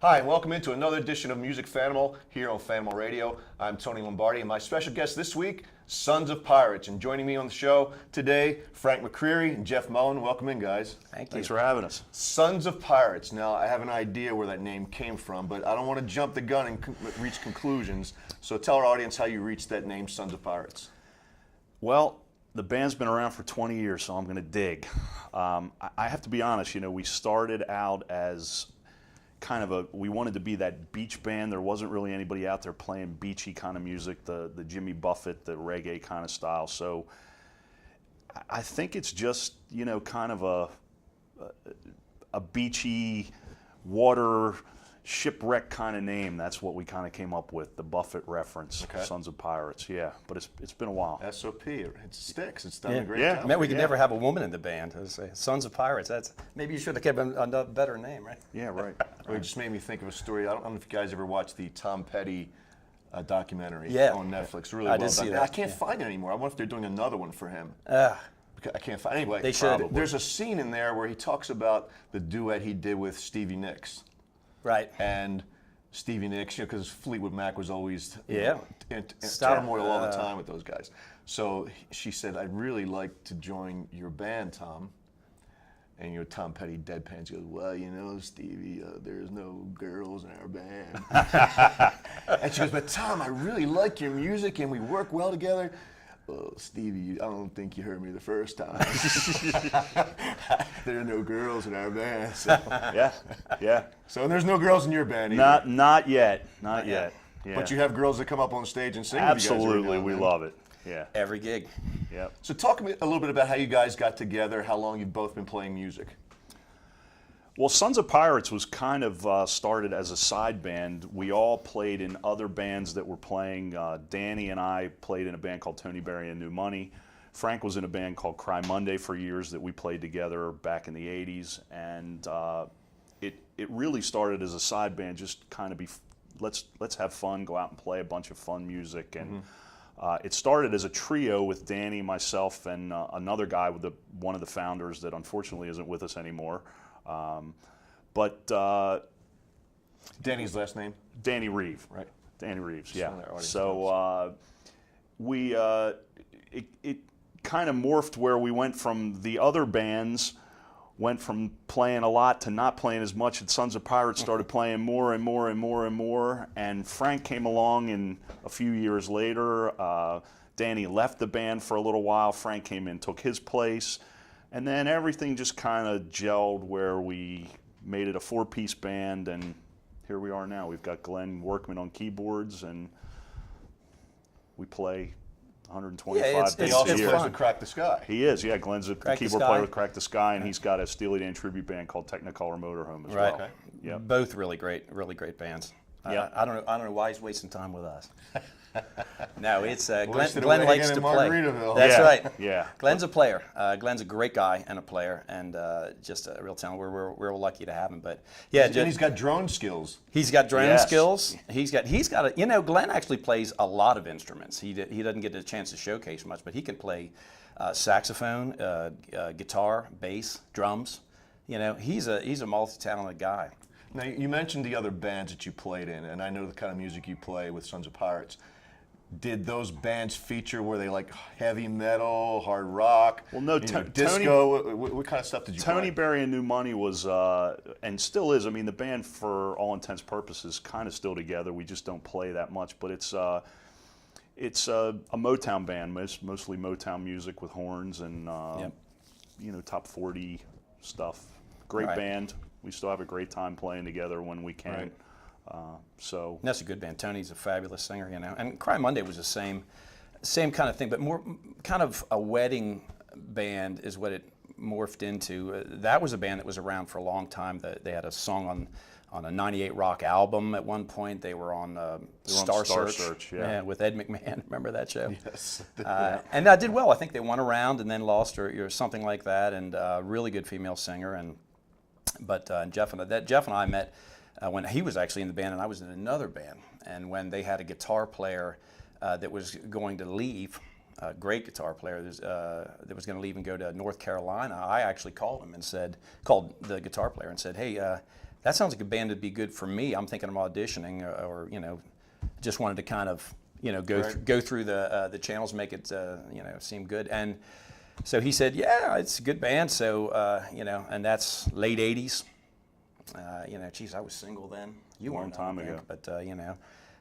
Hi, and welcome into another edition of Music Fanimal here on Fanimal Radio. I'm Tony Lombardi, and my special guest this week, Sons of Pirates. And joining me on the show today, Frank McCreary and Jeff Mullin. Welcome in, guys. Thanks for having us. Sons of Pirates. Now, I have an idea where that name came from, but I don't want to jump the gun and reach conclusions. So tell our audience how you reached that name, Sons of Pirates. Well, the band's been around for 20 years, so I'm going to dig. I have to be honest, we started out as we wanted to be that beach band. There wasn't really anybody out there playing beachy kind of music, the Jimmy Buffett, the reggae kind of style. So I think it's just, kind of a beachy, water, shipwreck kind of name. That's what we kind of came up with, the Buffett reference, Okay. Sons of Pirates, yeah. But it's been a while. SOP, it sticks. It's done a great Yeah. job. I meant we could never have a woman in the band. Sons of Pirates. Maybe you should have kept a better name, right? Yeah, right. Well, it just made me think of a story. I don't know if you guys ever watched the Tom Petty documentary Yeah. on Netflix. Really I well did see done. that, I can't yeah. find it anymore. I wonder if they're doing another one for him. I can't find. Anyway, They should. There's a scene in there where he talks about the duet he did with Stevie Nicks, Right. and Stevie Nicks, because Fleetwood Mac was always Yeah. in Stop. turmoil all the time with those guys. So she said, "I'd really like to join your band, Tom." And Tom Petty deadpans goes, "Well, Stevie, there's no girls in our band." And she goes, "But Tom, I really like your music and we work well together." "Well, Stevie, I don't think you heard me the first time. There are no girls in our band." So, Yeah. so there's no girls in your band either. Not yet. Not yet. Yeah. But you have girls that come up on stage and sing with you guys every now Absolutely, and we then. love it. Yeah. Every gig. Yep. So talk a little bit about how you guys got together, how long you've both been playing music. Well, Sons of Pirates was kind of started as a side band. We all played in other bands that were playing. Danny and I played in a band called Tony Berry and New Money. Frank was in a band called Cry Monday for years that we played together back in the 80s. And it really started as a side band, just kind of let's have fun, go out and play a bunch of fun music. And it started as a trio with Danny, myself, and another guy, one of the founders that unfortunately isn't with us anymore. Danny's last name? Danny Reeve. Right. Danny Reeves, Some yeah. of our audience So it kind of morphed where we went from the other bands, went from playing a lot to not playing as much, and Sons of Pirates started playing more and more and more and more. And Frank came along, and a few years later, Danny left the band for a little while. Frank came in, took his place. And then everything just kind of gelled where we made it a four-piece band, and here we are now. We've got Glenn Workman on keyboards, and we play 125 Yeah, days He also a year. plays with Crack the Sky. He is, yeah. Glenn's a Crack the keyboard Sky. player with Crack the Sky, and he's got a Steely Dan tribute band called Technicolor Motorhome as Right. well. Okay. Yep. Both really great bands. Yeah. I don't know why he's wasting time with us. No, it's Glenn Wasted away likes again to in play. Margaritaville. That's Yeah, right. yeah. Glenn's a player. Glenn's a great guy and a player, and just a real talent. We're lucky to have him. But yeah, And he's got drone skills. he's got drone Yes. skills. He's got Glenn actually plays a lot of instruments. He doesn't get a chance to showcase much, but he can play saxophone, guitar, bass, drums. He's a multi-talented guy. Now, you mentioned the other bands that you played in, and I know the kind of music you play with Sons of Pirates. Did those bands feature, were they like heavy metal, hard rock, Well, no, disco? What kind of stuff did you Tony play? Berry and New Money was, and still is, I mean, the band for all intents and purposes kind of still together. We just don't play that much, but it's a Motown band, mostly Motown music with horns and, Yep. top 40 stuff. Great Right. band. We still have a great time playing together when we can. Right. So And that's a good band. Tony's a fabulous singer, And Cry Monday was the same kind of thing, but more kind of a wedding band is what it morphed into. That was a band that was around for a long time. They had a song on a '98 Rock album at one point. They were on Star Search, yeah. with Ed McMahon. Remember that show? Yes. And that did well. I think they won a round and then lost or something like that. And really good female singer. But Jeff and I met when he was actually in the band and I was in another band. And when they had a guitar player that was going to leave, a great guitar player that was going to leave and go to North Carolina, I actually called the guitar player and said, "Hey, that sounds like a band that'd be good for me. I'm thinking of auditioning, or you know, just wanted to kind of, you know, go through the channels, make it, you know, seem good. And so he said, yeah, it's a good band. So, you know, and that's late 80s. You know, geez, I was single then. You Long weren't, time I think, ago. but you know,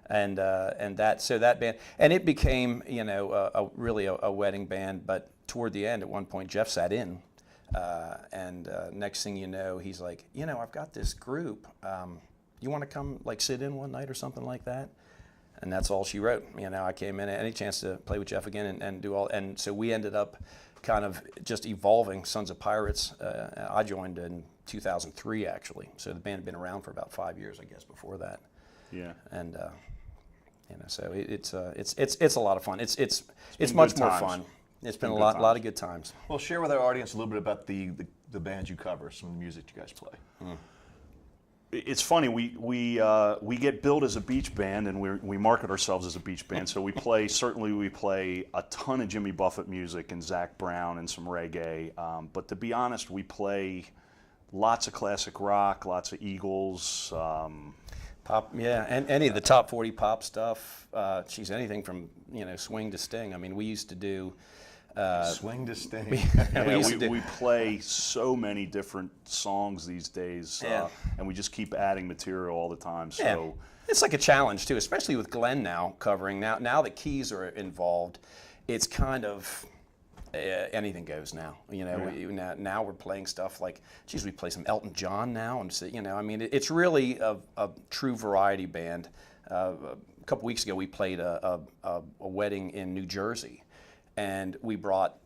and that band, and it became, you know, really a wedding band. But toward the end, at one point, Jeff sat in, and next thing you know, he's like, you know, I've got this group. You want to come like sit in one night or something like that? And that's all she wrote. You know, I came in, any chance to play with Jeff again and do all, and so we ended up kind of just evolving Sons of Pirates. I joined in 2003 actually, so the band had been around for about 5 years, I guess, before that. Yeah. And you know, so it's a lot of fun. It's been much good more times. fun. It's been a good lot times. of good times. Well, share with our audience a little bit about the bands you cover, some of the music you guys play. It's funny, we get billed as a beach band, and we market ourselves as a beach band. So we play a ton of Jimmy Buffett music and Zach Brown and some reggae. But to be honest, we play lots of classic rock, lots of Eagles. Pop, yeah, and any of the top 40 pop stuff. Geez, anything from, you know, swing to sting. I mean, we used to do. Swing to sting. We play so many different songs these days, Yeah. and we just keep adding material all the time. So Yeah. It's like a challenge too, especially with Glenn now covering. Now the keys are involved. It's kind of anything goes now. You know, now we're playing stuff like, geez, we play some Elton John now, and so, you know, I mean, it's really a true variety band. A couple weeks ago, we played a wedding in New Jersey. And we brought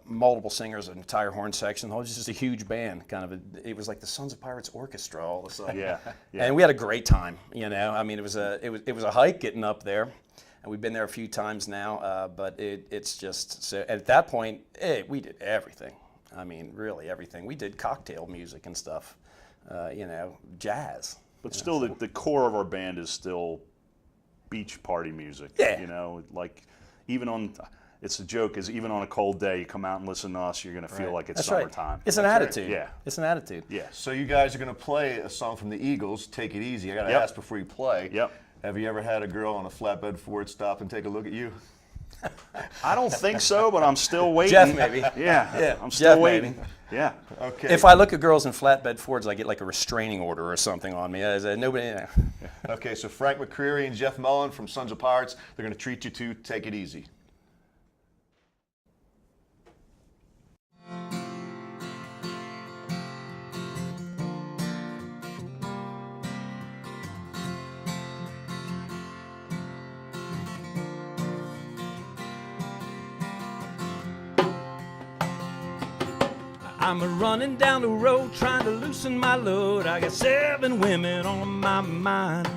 multiple singers, an entire horn section. It was just a huge band, kind of. It was like the Sons of Pirates Orchestra all of a sudden. Yeah. And we had a great time. You know, I mean, it was a hike getting up there, and we've been there a few times now. But it's just so. At that point, we did everything. I mean, really everything. We did cocktail music and stuff. You know, jazz. But still, the core of our band is still beach party music. Yeah. You know, like even on, it's a joke, is even on a cold day, you come out and listen to us, you're going to feel like it's That's summertime. right. It's an That's right. attitude. Yeah. It's an attitude. Yeah. So you guys are going to play a song from the Eagles, Take It Easy. I got to Yep. ask before you play. Yep. Have you ever had a girl on a flatbed Ford stop and take a look at you? I don't think so, but I'm still waiting. Jeff, maybe. Yeah. I'm still Jeff, waiting. maybe. Yeah. Okay. If I look at girls in flatbed Fords, I get like a restraining order or something on me. Nobody. Okay, so Frank McCreary and Jeff Mullin from Sons of Pirates, they're going to treat you to Take It Easy. I'm a running down the road trying to loosen my load. I got 7 women on my mind.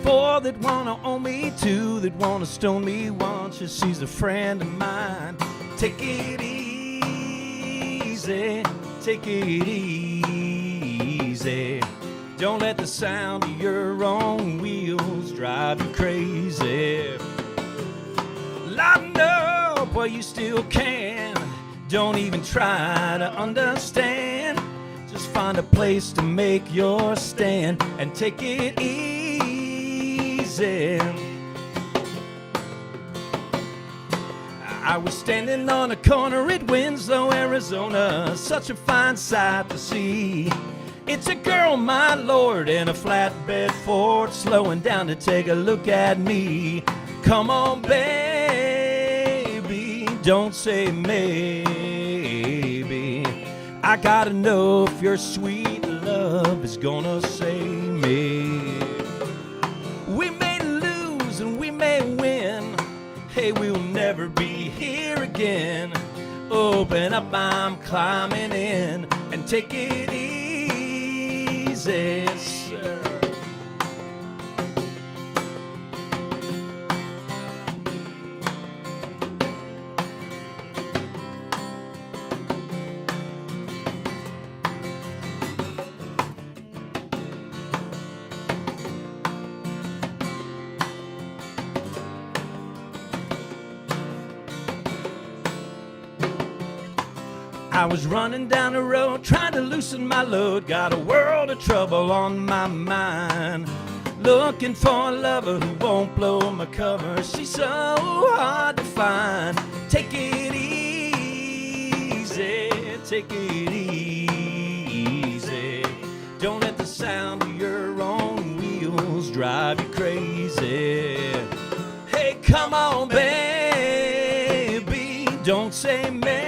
4 that wanna own me, 2 that wanna stone me, 1 just she's a friend of mine. Take it easy, take it easy. Don't let the sound of your own wheels drive you crazy. Lighten up while you still can. Don't even try to understand. Just find a place to make your stand and take it easy. I was standing on a corner at Winslow, Arizona. Such a fine sight to see. It's a girl, my lord, in a flatbed Ford, slowing down to take a look at me. Come on, baby, don't say maybe. I gotta know if your sweet love is gonna save me. We may lose and we may win. Hey, we'll never be here again. Open up, I'm climbing in, and take it easy, sir. I was running down the road trying to loosen my load. Got a world of trouble on my mind. Looking for a lover who won't blow my cover. She's so hard to find. Take it easy, take it easy. Don't let the sound of your own wheels drive you crazy. Hey, come on, baby, don't say maybe.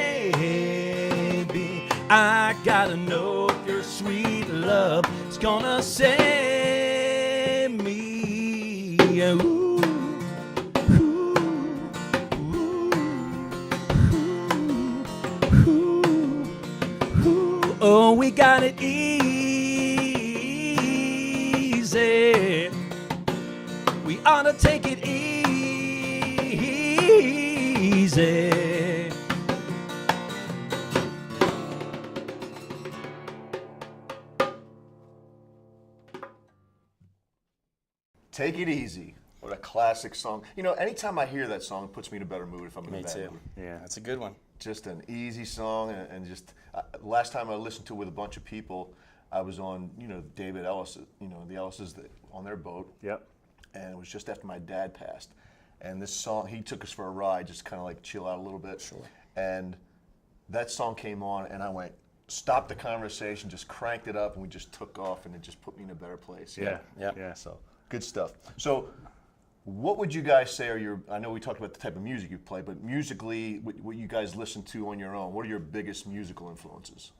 I gotta know if your sweet love is gonna save me. Ooh, ooh, ooh, ooh, ooh. Oh, we got it easy. We ought to take it easy. Take It Easy. What a classic song. You know, anytime I hear that song, it puts me in a better mood if I'm in a Me bad too. mood. Yeah. That's a good one. Just an easy song, and just last time I listened to it with a bunch of people, I was on, David Ellis, the Ellises on their boat, Yep. and it was just after my dad passed. And this song, he took us for a ride, just kind of like chill out a little bit. Sure. And that song came on, and I went, stopped the conversation, just cranked it up, and we just took off, and it just put me in a better place. Yeah. Yeah. Yeah. So, good stuff. So, what would you guys say are your, I know we talked about the type of music you play, but musically, what you guys listen to on your own, what are your biggest musical influences?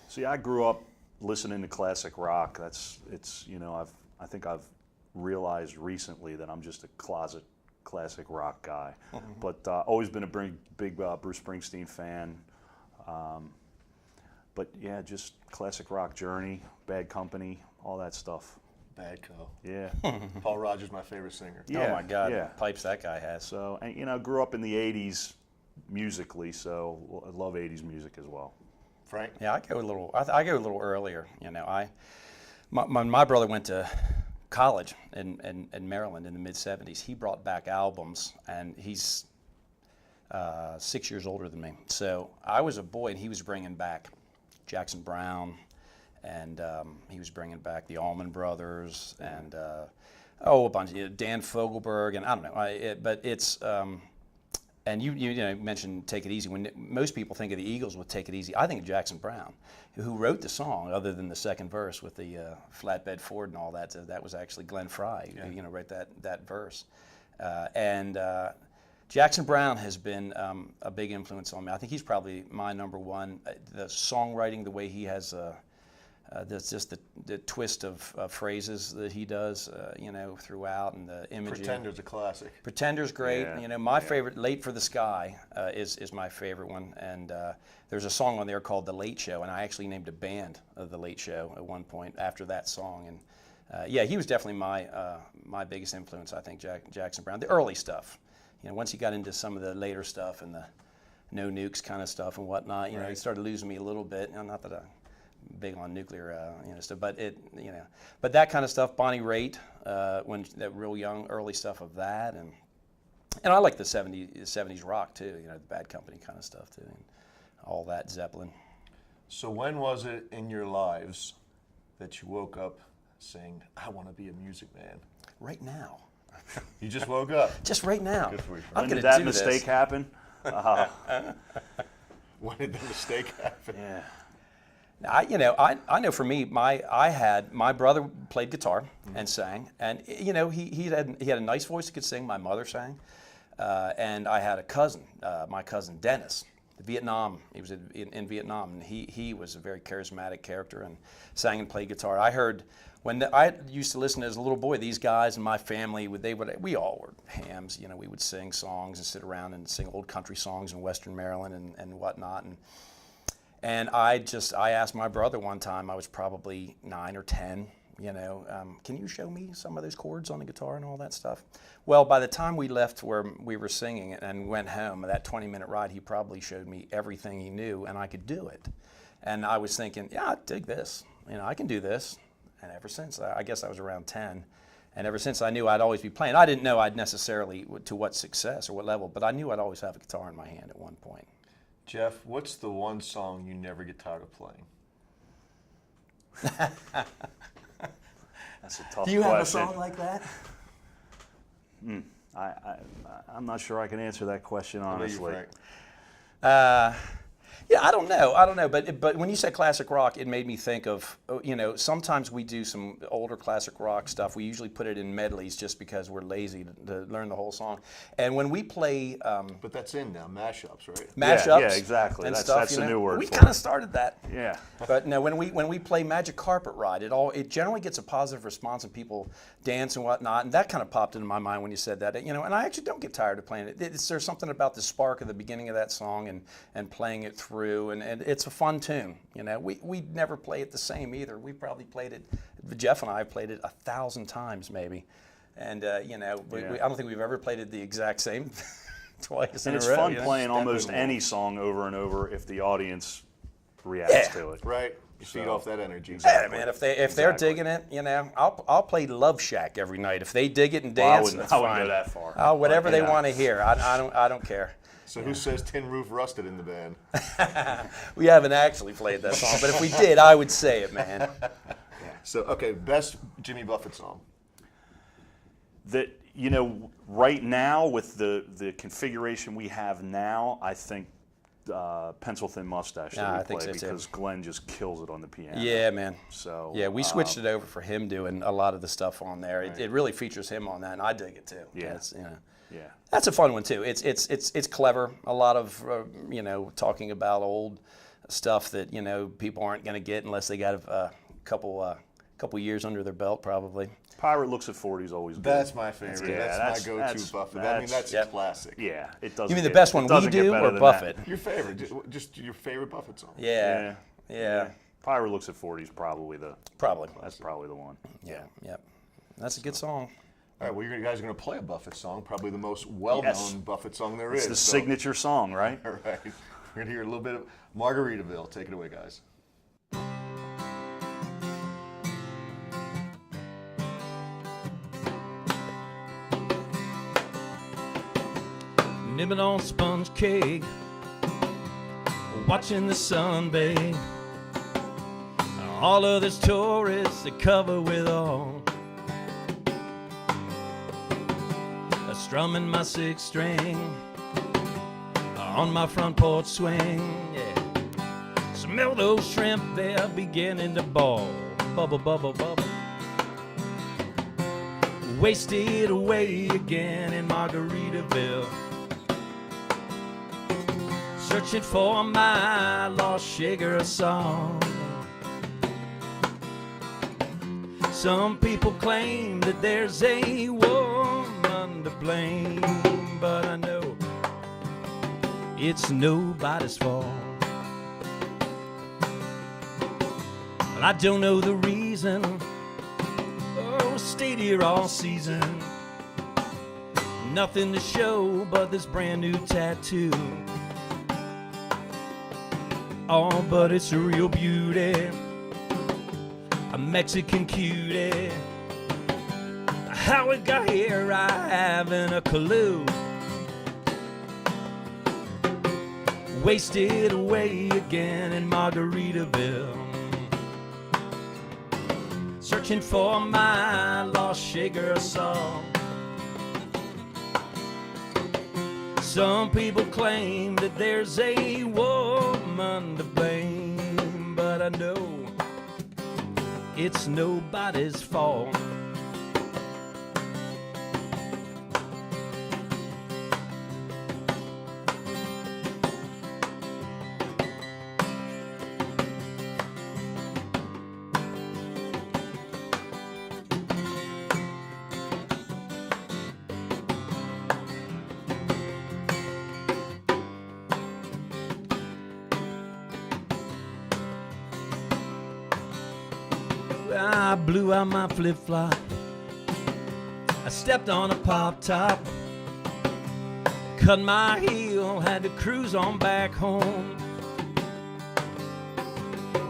See, I grew up listening to classic rock. I think I've realized recently that I'm just a closet classic rock guy. But always been a big Bruce Springsteen fan. But yeah, just classic rock, Journey, Bad Company, all that stuff. Bad Co. Yeah. Paul Rodgers, my favorite singer. Yeah, Oh my God, yeah. pipes that guy has. So, and grew up in the 80s musically, so I love 80s music as well. Frank? Yeah, I go a little. I go a little earlier. My brother went to college in Maryland in the mid '70s. He brought back albums, and he's 6 years older than me. So I was a boy, and he was bringing back Jackson Browne, and he was bringing back the Allman Brothers, and a bunch of Dan Fogelberg, and I don't know. But it's. And you mentioned Take It Easy. When most people think of the Eagles with Take It Easy, I think of Jackson Browne, who wrote the song, other than the second verse with the flatbed Ford and all that. That was actually Glenn Frey, who wrote that verse. Jackson Browne has been a big influence on me. I think he's probably my number one. The songwriting, the way he has there's just the twist of phrases that he does, throughout, and the imaging. Pretender's a classic. Pretender's great. Yeah. My favorite, Late for the Sky, is my favorite one. And there's a song on there called The Late Show, and I actually named a band of The Late Show at one point after that song. And he was definitely my biggest influence, I think, Jackson Browne. The early stuff. Once he got into some of the later stuff and the no nukes kind of stuff and whatnot, he started losing me a little bit. Not that I'm big on nuclear, stuff, but but that kind of stuff. Bonnie Raitt, when that real young, early stuff of that, and I like the '70s rock too. The Bad Company kind of stuff too, and all that Zeppelin. So when was it in your lives that you woke up saying, "I want to be a music man"? Right now. You just woke up. Just right now. Good for you, I'm When gonna did that do mistake this. happen? When did the mistake happen? Yeah. I know for me, my brother played guitar and sang, and he had a nice voice. He could sing. My mother sang, and I had a cousin, my cousin Dennis, Vietnam. He was in Vietnam, and he was a very charismatic character and sang and played guitar. I heard I used to listen as a little boy. These guys in my family we all were hams. We would sing songs and sit around and sing old country songs in Western Maryland and whatnot. And I asked my brother one time, I was probably 9 or 10, can you show me some of those chords on the guitar and all that stuff? Well, by the time we left where we were singing and went home, that 20-minute ride, he probably showed me everything he knew, and I could do it. And I was thinking, yeah, I dig this. I can do this. And ever since, I guess I was around 10, and ever since I knew I'd always be playing. I didn't know I'd necessarily to what success or what level, but I knew I'd always have a guitar in my hand at one point. Jeff, what's the one song you never get tired of playing? That's a tough question. Do you have a song like that? I'm not sure I can answer that question honestly. Yeah, I don't know. But when you said classic rock, it made me think of, sometimes we do some older classic rock stuff. We usually put it in medleys just because we're lazy to learn the whole song. And when we play But that's in now, mashups, right? mashups, yeah, exactly. and That's- stuff, that's the new word we for kind of it. started that. Yeah. But no, when we play Magic Carpet Ride, it generally gets a positive response and people dance and whatnot. And that kind of popped into my mind when you said that. And I actually don't get tired of playing it. There's something about the spark at the beginning of that song and playing it through, and it's a fun tune. We never play it the same either. We probably played it. Jeff and I have played it 1,000 times maybe, and I don't think we've ever played it the exact same twice. And in it's a row, fun playing almost Steppenwolf. any song over and over if the audience reacts to it. Right. You feed off that energy. Yeah, man. If they're Exactly. digging it, I'll play Love Shack every night. If they dig it and Well, I dance, wouldn't that's go fine. that far. Oh, whatever But, they yeah. want to hear. I don't care. So who says Tin Roof Rusted in the band? We haven't actually played that song, but if we did, I would say it, man. So, okay, best Jimmy Buffett song. That right now with the configuration we have now, I think Pencil Thin Mustache that Yeah, we I think play so, too. because Glenn just kills it on the piano. Yeah, man. So Yeah, we switched it over for him doing a lot of the stuff on there. It really features him on that, and I dig it too. Yeah. Yeah. Yeah. That's a fun one too. It's clever. A lot of talking about old stuff that people aren't going to get unless they got a couple years under their belt, probably. Pirate Looks at 40 is always good. That's my favorite. Yeah, that's my go-to Buffett. I mean, that's Yep. classic. Yeah, it doesn't. You mean the get- best it one we doesn't get do better or than Buffett? that. Your favorite, just your favorite Buffett song. Yeah. Pirate Looks at 40 is probably Probably. that's probably the one. Yeah. Yep. That's a good song. All right, well, you guys are going to play a Buffett song, probably the most well-known Yes. Buffett song there It's is. the so- signature song, right? All right, we're going to hear a little bit of Margaritaville. Take it away, guys. Nibbling on sponge cake, watching the sun bathe. All of this tourists that cover with all. Strumming my sixth string on my front porch swing. Yeah. Smell those shrimp, they're beginning to ball. Bubble, bubble, bubble. Wasted away again in Margaritaville. Searching for my lost sugar song. Some people claim that there's a woman to blame, but I know it's nobody's fault. Well, I don't know the reason. Oh, stayed here all season. Nothing to show but this brand new tattoo. Oh, but it's a real beauty, a Mexican cutie. How it got here, I haven't a clue. Wasted away again in Margaritaville. Searching for my lost sugar song. Some people claim that there's a woman to blame, but I know it's nobody's fault. I blew out my flip-flop. I stepped on a pop-top. Cut my heel, had to cruise on back home.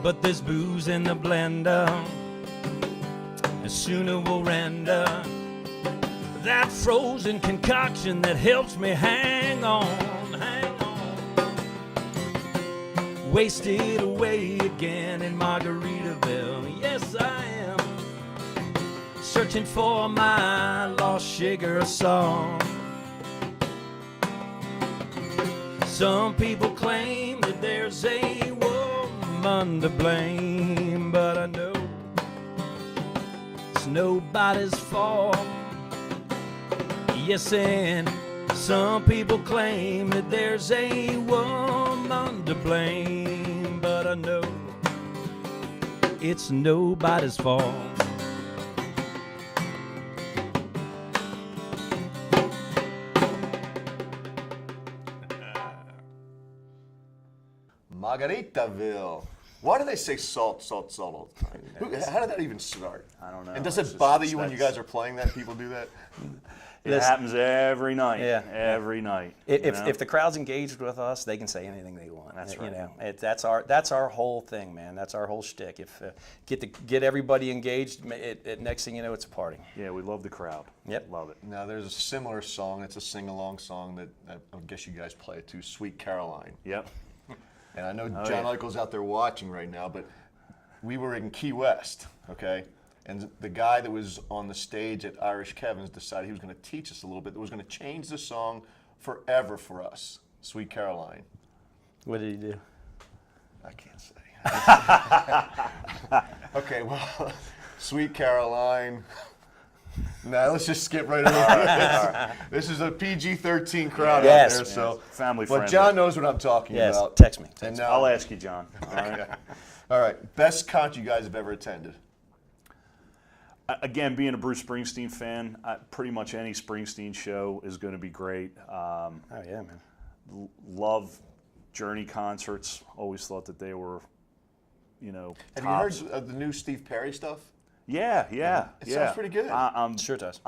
But there's booze in the blender, and sooner we'll render that frozen concoction that helps me hang on, hang on. wasted away again in Margaritaville. Yes, I am searching for my lost sugar song. Some people claim that there's a woman to blame, but I know it's nobody's fault. Yes, and some people claim that there's a woman to blame, but I know it's nobody's fault. Margaritaville. Why do they say salt, salt, salt all the time? How did that even start? I don't know. And does It's it bother just- you when you guys are playing that? People do that? It happens every night. Yeah. Every night. If the crowd's engaged with us, they can say anything they want. That's You right. know, that's our whole thing, man. That's our whole shtick. If get everybody engaged, next thing you know, it's a party. Yeah, we love the crowd. Yep. Love it. Now, there's a similar song. It's a sing-along song that I guess you guys play it too, Sweet Caroline. Yep. And I know Oh, John yeah. Eichel's out there watching right now, but we were in Key West, okay? And the guy that was on the stage at Irish Kevin's decided he was going to teach us a little bit, that was going to change the song forever for us, Sweet Caroline. What did he do? I can't say. Okay, well, Sweet Caroline. Now let's just skip right over this. This is a PG-13 crowd Yes, out there, man. so. Family But friendly. John knows what I'm talking Yes. about. Text me. And I'll ask you, John. All right. All right, best concert you guys have ever attended. Again, being a Bruce Springsteen fan, pretty much any Springsteen show is going to be great. Oh yeah, man. Love Journey concerts. Always thought that they were, Have tops. you heard of the new Steve Perry stuff? Yeah. It sounds pretty good. I'm Sure does.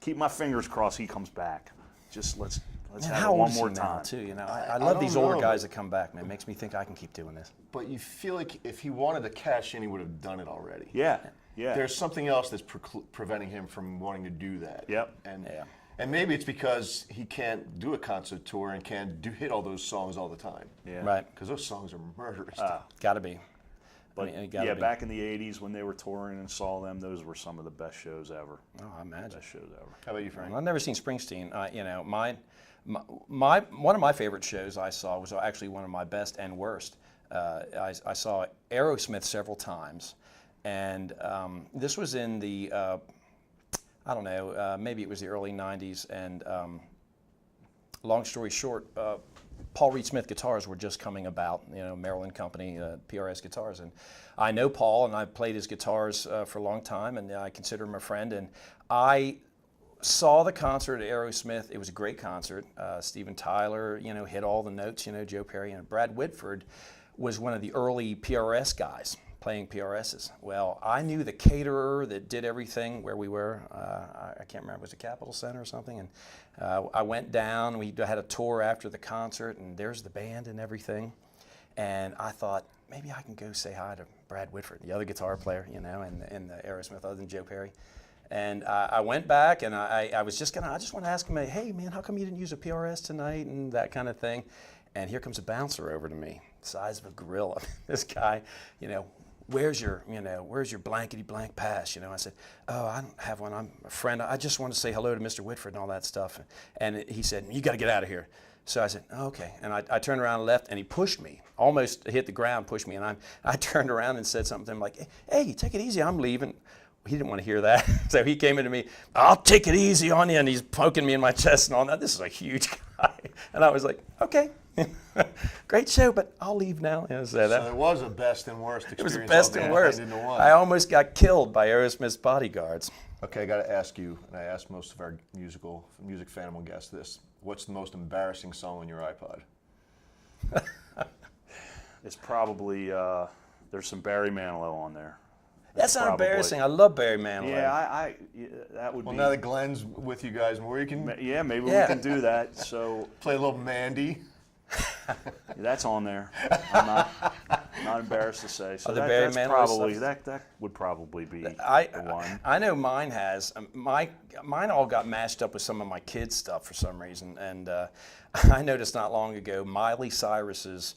keep my fingers crossed he comes back. Just let's Man, have how it old one is more he now, time. too? You know, I I love don't these older know, guys but- that come back, man. It makes me think I can keep doing this. But you feel like if he wanted to cash in, he would have done it already. Yeah. There's something else that's preventing him from wanting to do that. Yep. And maybe it's because he can't do a concert tour and can't hit all those songs all the time. Yeah. Right. Because those songs are murderous. Got to be. But I mean, it gotta yeah, be. back in the '80s when they were touring and saw them, those were some of the best shows ever. Oh, I imagine. Best shows ever. How about you, Frank? I've never seen Springsteen. My one of my favorite shows I saw was actually one of my best and worst. I saw Aerosmith several times, and this was in the I don't know, maybe it was the early '90s. And long story short, Paul Reed Smith guitars were just coming about. Maryland company, PRS guitars, and I know Paul, and I played his guitars for a long time, and I consider him a friend. And I saw the concert at Aerosmith. It was a great concert. Steven Tyler, hit all the notes. Joe Perry, and Brad Whitford was one of the early PRS guys playing PRSs. Well, I knew the caterer that did everything where we were. I can't remember, was it Capitol Center or something? And I went down. We had a tour after the concert, and there's the band and everything. And I thought, maybe I can go say hi to Brad Whitford, the other guitar player, in the Aerosmith, other than Joe Perry. And I went back, and I just want to ask him, hey man, how come you didn't use a PRS tonight, and that kind of thing. And here comes a bouncer over to me, size of a gorilla. This guy, where's your blankety blank pass? I said, oh, I don't have one. I'm a friend. I just want to say hello to Mr. Whitford and all that stuff. And he said, you got to get out of here. So I said, oh, okay. And I turned around and left, and he pushed me, almost hit the ground, pushed me. And I turned around and said something to him like, hey, take it easy, I'm leaving. He didn't want to hear that. So he came into me, I'll take it easy on you. And he's poking me in my chest and all that. This is a huge guy. And I was like, okay, great show, but I'll leave now. So it was a best and worst experience. it was the best and worst. Into one. I almost got killed by Aerosmith's bodyguards. Okay, I got to ask you, and I asked most of our music Fanimal guests this. What's the most embarrassing song on your iPod? It's probably there's some Barry Manilow on there. That's not probably- embarrassing. I love Barry Manilow. Yeah, that would Well, be. now that Glenn's with you guys more, you can Yeah, maybe Yeah. we can do that. So play a little Mandy. that's on there. I'm not embarrassed to say. So Oh, the Barry that's Manilow probably stuff? that would probably be the one. I know mine has. Mine all got mashed up with some of my kids' stuff for some reason. And I noticed not long ago Miley Cyrus's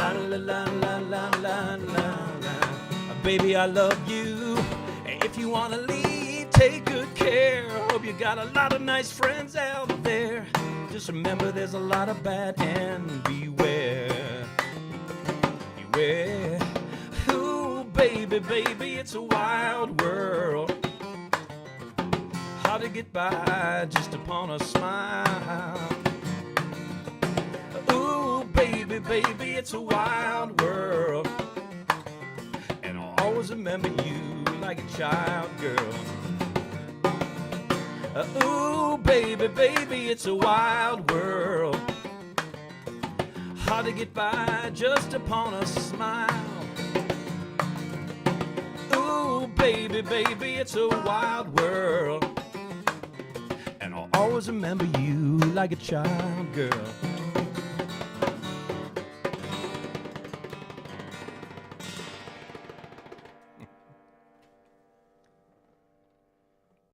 La la la la la la la la. Baby, I love you. If you wanna leave, take good care. Hope you got a lot of nice friends out there. Just remember there's a lot of bad and beware. Beware. Ooh, baby, baby, it's a wild world. Hard to get by just upon a smile. Ooh, baby, baby, it's a wild world. And I'll always remember you like a child girl. Ooh, baby, baby, it's a wild world. Hard to get by just upon a smile. Ooh, baby, baby, it's a wild world. And I'll always remember you like a child girl.